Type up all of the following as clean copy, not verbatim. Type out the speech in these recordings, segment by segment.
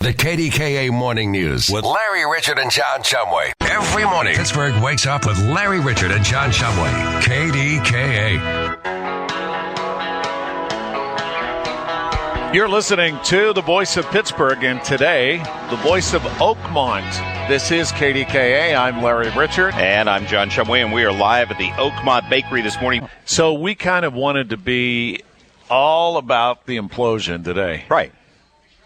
The KDKA Morning News with Larry, Richard, and John Shumway. Every morning, Pittsburgh wakes up with Larry, Richard, and John Shumway. KDKA. You're listening to the voice of Pittsburgh, and today, the voice of Oakmont. This is KDKA. I'm Larry Richard. And I'm John Shumway, and we are live at the Oakmont Bakery this morning. So we kind of wanted to be all about the implosion today. Right.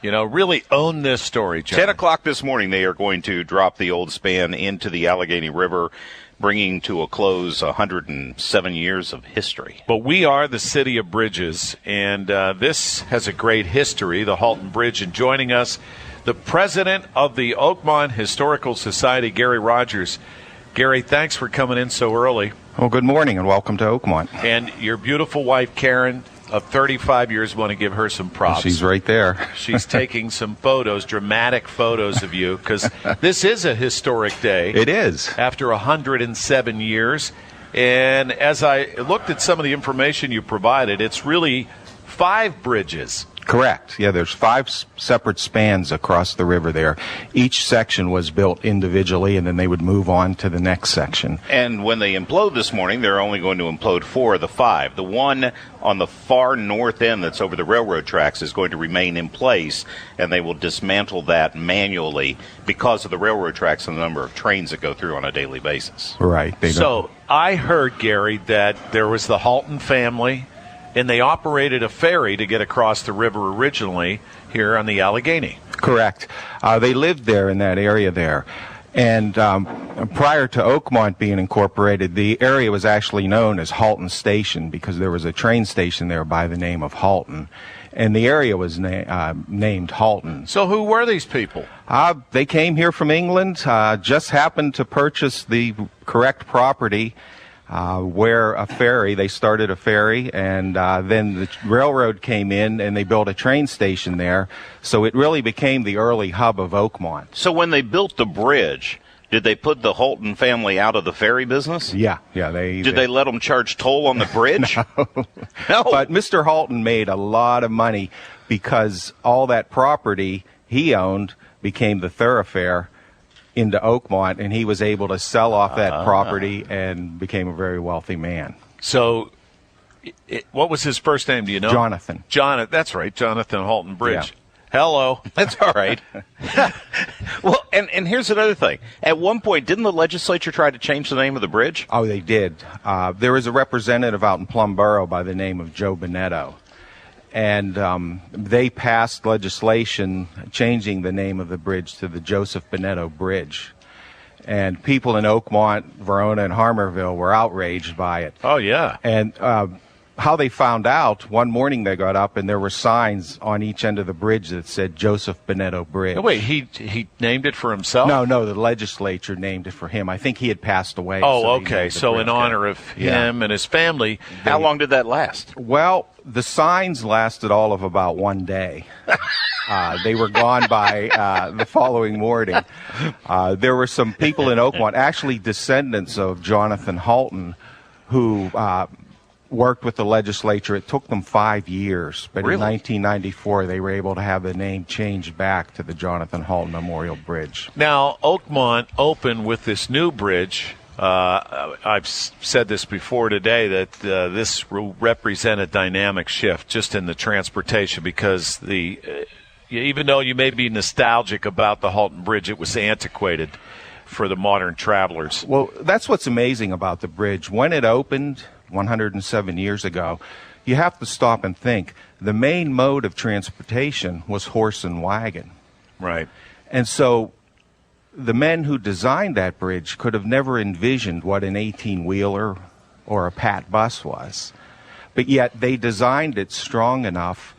You know, really own this story, John. 10 o'clock this morning, they are going to drop the old span into the Allegheny River, bringing to a close 107 years of history. But we are the city of bridges, and this has a great history, the Hulton Bridge. And joining us, the president of the Oakmont Historical Society, Gary Rogers. Gary, thanks for coming in so early. Well, good morning and welcome to Oakmont. And your beautiful wife, Karen, of 35 years, want to give her some props. She's right there. She's taking some photos, dramatic photos of you, because this is a historic day. It is. After 107 years. And as I looked at some of the information you provided, it's really 5 bridges. Correct. Yeah, there's 5 separate spans across the river there. Each section was built individually, and then they would move on to the next section. And when they implode this morning, they're only going to implode 4 of the 5. The one on the far north end that's over the railroad tracks is going to remain in place, and they will dismantle that manually because of the railroad tracks and the number of trains that go through on a daily basis. Right. So I heard, Gary, that there was the Hulton family, and they operated a ferry to get across the river originally here on the Allegheny. Correct. They lived there in that area there. And prior to Oakmont being incorporated, the area was actually known as Hulton Station because there was a train station there by the name of Hulton. And the area was named Hulton. So who were these people? They came here from England, just happened to purchase the correct property where a ferry, they started a ferry, and then the railroad came in and they built a train station there. So it really became the early hub of Oakmont. So when they built the bridge, did they put the Hulton family out of the ferry business? Yeah. Did they let them charge toll on the bridge? No. But Mr. Hulton made a lot of money because all that property he owned became the thoroughfare into Oakmont, and he was able to sell off that property and became a very wealthy man. So what was his first name, do you know? Jonathan. That's right, Jonathan Hulton Bridge. Yeah. Hello. That's all right. Well, and here's another thing. At one point, didn't the legislature try to change the name of the bridge? Oh, they did. There was a representative out in Plum Borough by the name of Joe Bonetto. And they passed legislation changing the name of the bridge to the Joseph Bonetto Bridge. And people in Oakmont, Verona, and Harmerville were outraged by it. Oh, yeah. And how they found out, one morning they got up and there were signs on each end of the bridge that said Joseph Bonetto Bridge. Oh, wait, he named it for himself? No, the legislature named it for him. I think he had passed away. Oh, okay. So in honor of him and his family. How long did that last? Well, the signs lasted all of about one day. They were gone by the following morning. There were some people in Oakmont, actually descendants of Jonathan Hulton, who worked with the legislature. It took them 5 years, but Really? in 1994 they were able to have the name changed back to the Jonathan Hulton Memorial Bridge. Now, Oakmont opened with this new bridge. I've said this before today that this will represent a dynamic shift just in the transportation because even though you may be nostalgic about the Hulton Bridge, it was antiquated for the modern travelers. Well, that's what's amazing about the bridge. When it opened 107 years ago, you have to stop and think. The main mode of transportation was horse and wagon. Right. And so the men who designed that bridge could have never envisioned what an 18-wheeler or a Pat bus was. But yet they designed it strong enough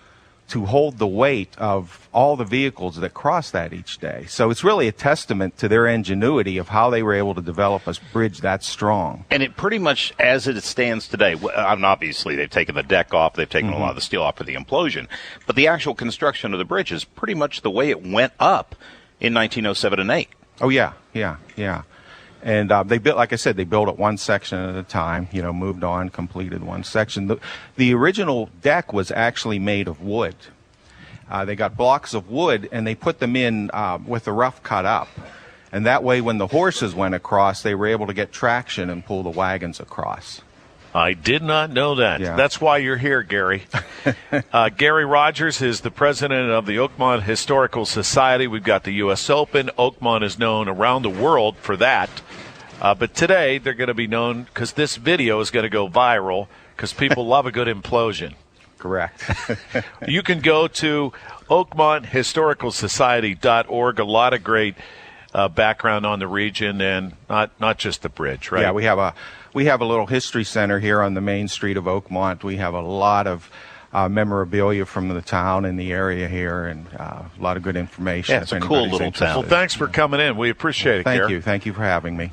to hold the weight of all the vehicles that cross that each day. So it's really a testament to their ingenuity of how they were able to develop a bridge that strong. And it pretty much, as it stands today, obviously they've taken the deck off, they've taken a lot of the steel off for the implosion, but the actual construction of the bridge is pretty much the way it went up in 1907 and 8. Oh, yeah. And they built, like I said, they built it one section at a time, moved on, completed one section. The original deck was actually made of wood. They got blocks of wood, and they put them in with the rough cut up. And that way, when the horses went across, they were able to get traction and pull the wagons across. I did not know that. Yeah. That's why you're here, Gary. Gary Rogers is the president of the Oakmont Historical Society. We've got the U.S. Open. Oakmont is known around the world for that. But today, they're going to be known because this video is going to go viral because people love a good implosion. Correct. You can go to OakmontHistoricalSociety.org. A lot of great background on the region and not just the bridge, right? Yeah, we have a little history center here on the main street of Oakmont. We have a lot of memorabilia from the town and the area here, and a lot of good information. Yeah, it's a cool little town. Well, thanks for coming in. We appreciate it, Gary. Thank you for having me.